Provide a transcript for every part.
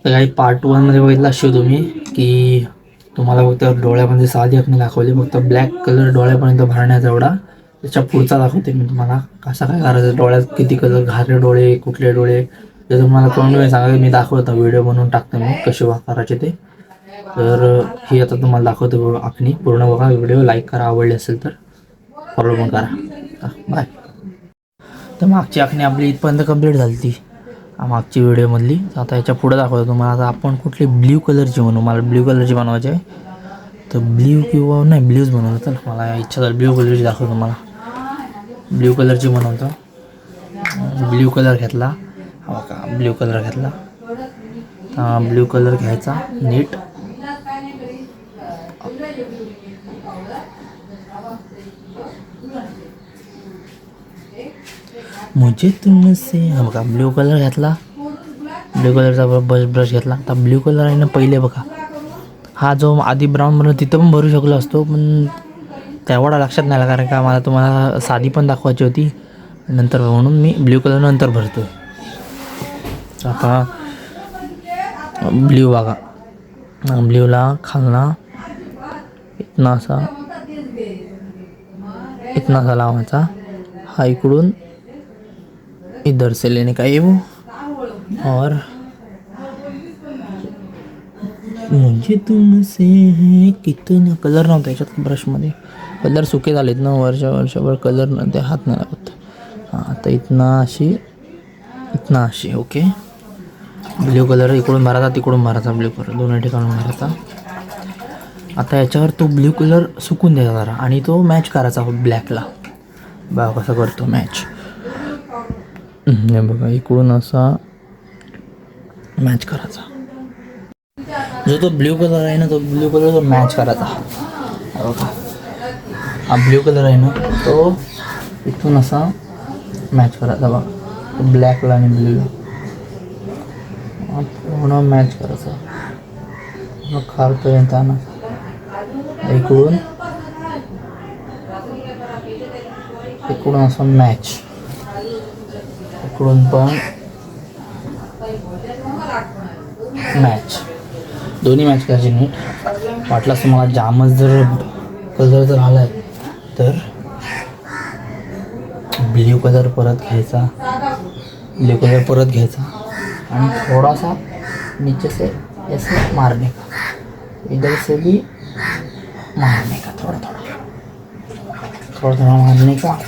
तर काही पार्ट 1 मध्ये बघितलं असेल तुम्ही की तुम्हाला फक्त डोळ्यामध्ये साधी आखणी दाखवली, फक्त ब्लॅक कलर डोळ्यापर्यंत भरण्याचा एवढा. त्याच्या पुढचा दाखवते मी तुम्हाला कसा काय करायचं, डोळ्यात किती कलर, घारे डोळे, कुठले डोळे, ते तुम्हाला कमेंट मध्ये सांगा. मी दाखवतो, व्हिडिओ बनवून टाकतो मी कसे करायचे ते. तर ही आता तुम्हाला दाखवतो आखणी, पूर्ण बघा व्हिडिओ, लाईक करा, आवडली असेल तर फॉलो पण करा. बाय. तर मागची आखणी आपली इथपर्यंत कंप्लीट झाली ती मागची व्हिडिओमधली. आता याच्या पुढे दाखवतो तुम्हाला. आता आपण कुठली ब्ल्यू कलरची बनवू, मला ब्ल्यू कलरची बनवायची आहे. तर ब्ल्यू किंवा नाही, ब्ल्यूच बनवलं तर मला इच्छा झाली. ब्ल्यू कलरची दाखवतो तुम्हाला, ब्ल्यू कलरची बनवतो. ब्ल्यू कलर घेतला, हो का, ब्ल्यू कलर घेतला. ब्ल्यू कलर घ्यायचा नीट. मुझे तुमसे, हा बघा ब्ल्यू कलर घेतला. ब्ल्यू कलरचा ब्रश घेतला. आता ब्ल्यू कलर आहे ना, पहिले बघा हा जो आधी ब्राऊन बनवला तिथं पण भरू शकलो असतो, पण तेवढा लक्षात नाही आला, कारण का मला तुम्हाला साधी पण दाखवायची होती नंतर, म्हणून मी ब्ल्यू कलर नंतर भरतो. आता ब्ल्यू बघा, ब्ल्यूला खालना इतना असा लावायचा. हा इकडून इधर से लेने का ये वो, और मुझे तुमसे है कितना. कलर नव्हता याच्यात ब्रशमध्ये, कलर सुके झालेत ना, वर्षभर कलर नव्हते, हात नाही लागत. हां, आता इतना अशी ओके. ब्ल्यू कलर इकडून भरायचा, तिकडून भरायचा, ब्ल्यू कलर दोन्ही ठिकाणून भरायचा. आता याच्यावर तो ब्ल्यू कलर सुकून द्यायचा जरा, आणि तो मॅच करायचा ब्लॅकला. बघा कसं करतो मॅच. हे बघा इकडून असा मॅच करायचा. जो तो ब्ल्यू कलर आहे ना, तो ब्ल्यू कलर तो मॅच करायचा. बघा हा ब्ल्यू कलर आहे ना, तो इथून असा मॅच करायचा. बघा ब्लॅकला आणि ब्ल्यूला पूर्ण मॅच करायचा. मग खालपर्यंत आणा, इकडून असं मॅच, इकडून पण मॅच, दोन्ही मॅच करायची नीट. वाटलास तुम्हाला जामच जर कलर जर आलाय तर ब्ल्यू कलर परत घ्यायचा, आणि थोडासा नीचे से ऐसे मारने का, इधर से भी मारने का, थोड़ा थोड़ा मारने का.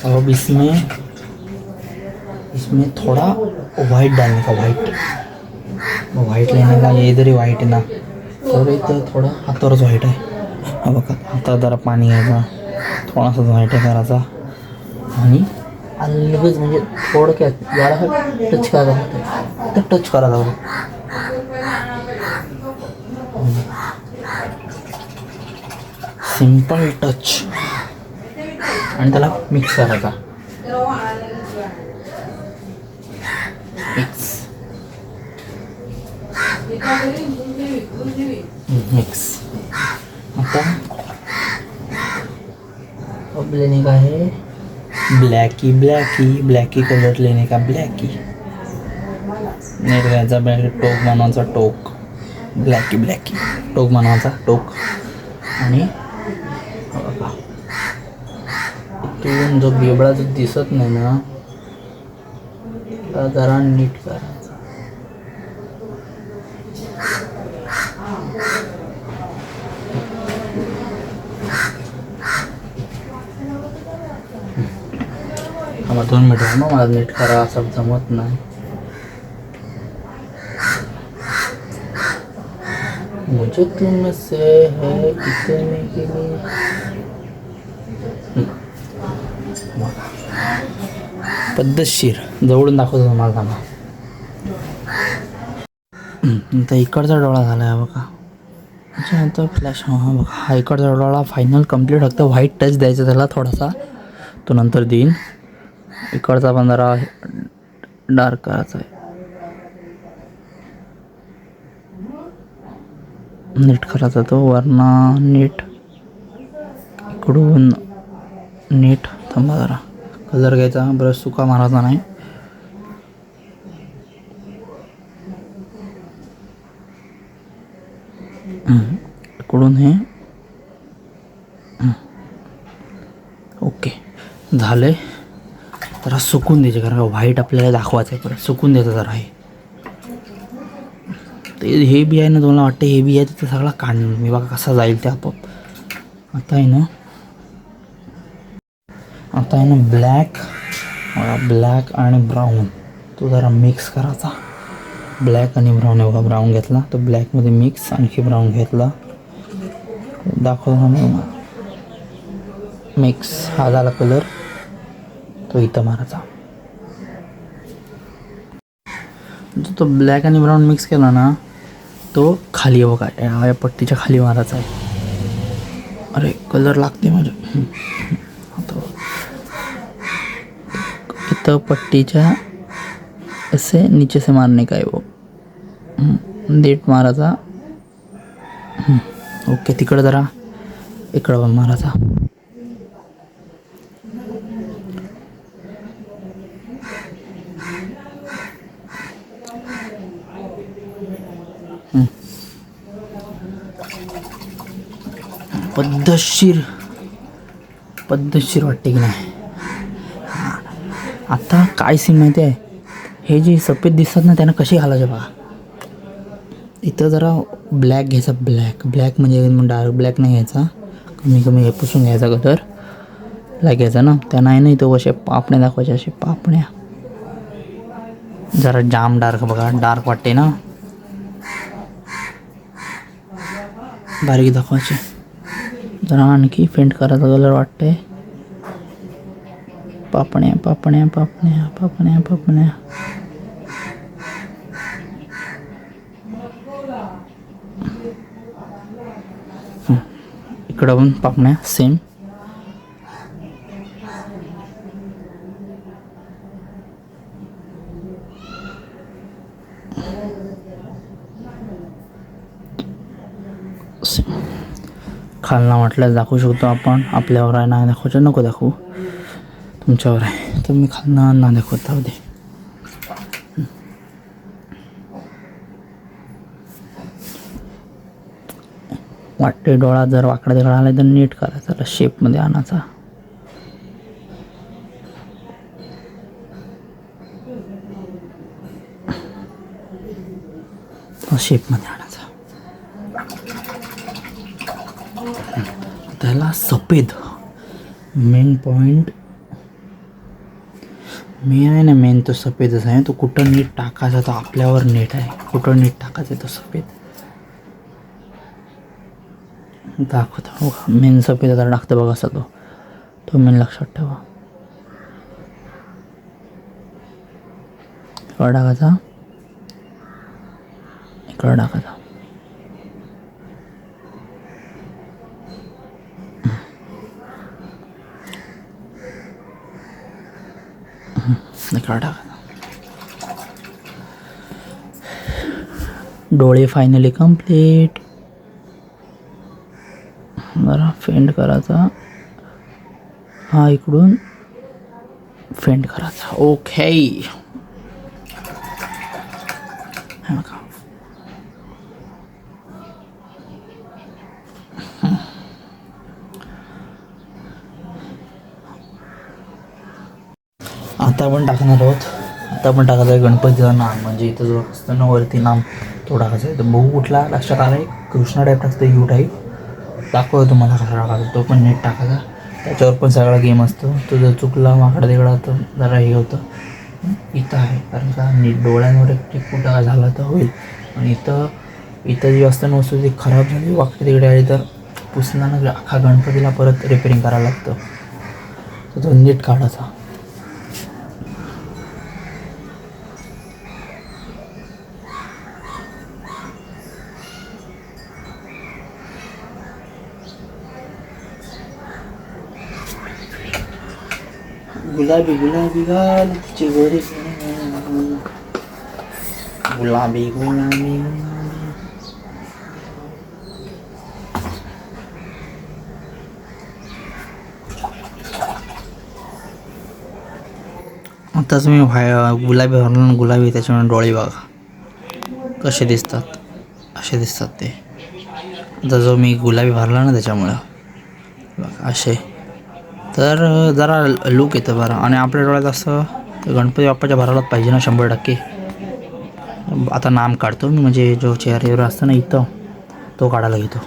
अब इसमें थोड़ा वाइट डालने का, वाइट लेने का. ये इधर ही वाइट है ना, तर इथं थोडं हातावरच वाईट आहे. बघा हातात जरा पाणी घ्यायचा, थोडासा व्हाईट करायचा, आणि लगेच म्हणजे थोडक्यात जरा टच करायचा, तर टच करायचा. सिंपल टच, आणि त्याला मिक्स करायचा. मिक्स. आता अब लेने का है ब्लॅकी कलर लेने का, ब्लॅकी घ्यायचा, टोक बनवायचा, टोक ब्लॅकी टोक बनवायचा, टोक. आणि इथून जो बेबडा जो दिसत नाही ना, जरा नीट करायचा. मला 2 मिनिट मग मला नीट करा, असं जमत नाही. मुझे तुमसे है कितने के लिए. पद्धतशीर जवळून दाखवतो तुम्हाला, थांबा. आता इकडचा डोळा झाला आहे बघा, त्याच्यानंतर फ्लॅश. हा बघा हा इकडचा डोळा फायनल कम्प्लीट. फक्त व्हाईट टच द्यायचा त्याला थोडासा, तो नंतर देईन. इकडचा पण जरा डार्क करायचा आहे, नीट करायचा तो वरना नीट, इकडून नीट. थांबा जरा, कलर घ्यायचा, ब्रश सुका मारायचा नाही. इकडून हे ओके झालंय. जरा सुकून द्यायचे कारण व्हाईट आपल्याला दाखवायचं आहे, परत सुकून द्यायचं जरा. हे बी आहे ना, तुम्हाला वाटतं हे बी आहे तिथं सगळा काढणार मी, बघा कसा जाईल ते आपोआप. आता आहे ना ब्लॅक आणि ब्राऊन तो जरा मिक्स करायचा. ब्लॅक आणि ब्राऊन आहे बघा, ब्राऊन घेतला तो ब्लॅकमध्ये मिक्स, आणखी ब्राऊन घेतला, दाखवतो मी मिक्स. हा झाला कलर, तो इथं मारायचा. जो तो ब्लॅक आणि ब्राऊन मिक्स केला ना, तो खाली बघा या पट्टीच्या खाली मारायचा आहे. अरे कलर लागते म्हणजे आता इथं पट्टीच्या ऐसे नीचे से मारने का है वो, देठ मारायचा. ओके तिकडं जरा इकडं पण मारायचा. पद्धतशीर वाटते की नाही. आता काय सीन माहिती आहे, हे जे सफेद दिसतात ना त्यांना कसे घालायचे बघा. इथं जरा ब्लॅक घ्यायचा, ब्लॅक म्हणजे डार्क ब्लॅक नाही घ्यायचा, कमी हे पुसून घ्यायचा कलर. ब्लॅक घ्यायचा ना, त्यांना आहे ना इथं असे पापण्या दाखवायचे, असे पापण्या जरा जाम डार्क बघा, डार्क वाटते ना, बारीक दाखवायचे. जरा आणखी फेंट करायचा कलर वाटते. पापण्या पापण्या पापण्या पापण्या पापण्या. इकडं पण पापण्या सेम. खालना म्हटल्यास दाखवू शकतो आपण, आपल्यावर आहे ना दाखवायचं, नको दाखवू, तुमच्यावर आहे. तर मी खालना ना दाखवत राहू दे. वाटते डोळा जर वाकडा तिकडा आला तर नीट करायचा, त्याला शेपमध्ये आणायचा. शेपमध्ये आणायचा. त्याला सफेद मेन पॉइंट आहे ना, मेन तो सफेदच आहे. तो कुठं नीट टाकायचा तो आपल्यावर नीट आहे, कुठं नीट टाकायचं तो सफेद दाखवतो. मेन सफेद आता टाकतं बघा असा तो मेन लक्षात ठेवा. इकडं टाकायचा, इकडं टाकायचा. इकडं टाकायचा. डोळे फायनली कंप्लीट. जरा फेंट करायचा, हा इकडून फेंट करायचा. ओके आता आपण टाकणार आहोत. आता आपण टाकायचं आहे गणपतीचं नाम, म्हणजे इथं जो असतं ना वरती नाम, तो टाकायचा आहे. तर बघू कुठला लक्षात आला आहे. कृष्णा टाईप टाकतं, यू टाईप दाखवतो तुम्हाला कसा टाकायचा, तो पण नीट टाकायचा. त्याच्यावर पण सगळा गेम असतो. तो जर चुकला वाकडा तिकडा तर जरा हे होतं. इथं आहे कारण का नीट डोळ्यांवर एक कुठं झाला तर होईल. आणि इथं जी असतं ना वस्तू ती खराब झाली, वाकडे तिकडे आली तर पुसला ना अख्खा गणपतीला परत रिपेअरिंग करायला लागतं. तर तो नीट काढायचा. गुलाबी गुलाबी गाल चिवरी, गुलाबी गुलाबी. आताच मी गुलाबी भरला, गुलाबी त्याच्यामुळे डोळे बघा कसे दिसतात, असे दिसतात ते. जो मी गुलाबी भरला ना त्याच्यामुळं बघा असे. तर जरा लूक येतं बरं. आणि आपल्या डोळ्यात असं तर गणपती बाप्पाच्या भरायलाच पाहिजे ना 100%. आता नाम काढतो मी, म्हणजे जो चेहऱ्यावर असतं ना इथं तो काढायला घेतो.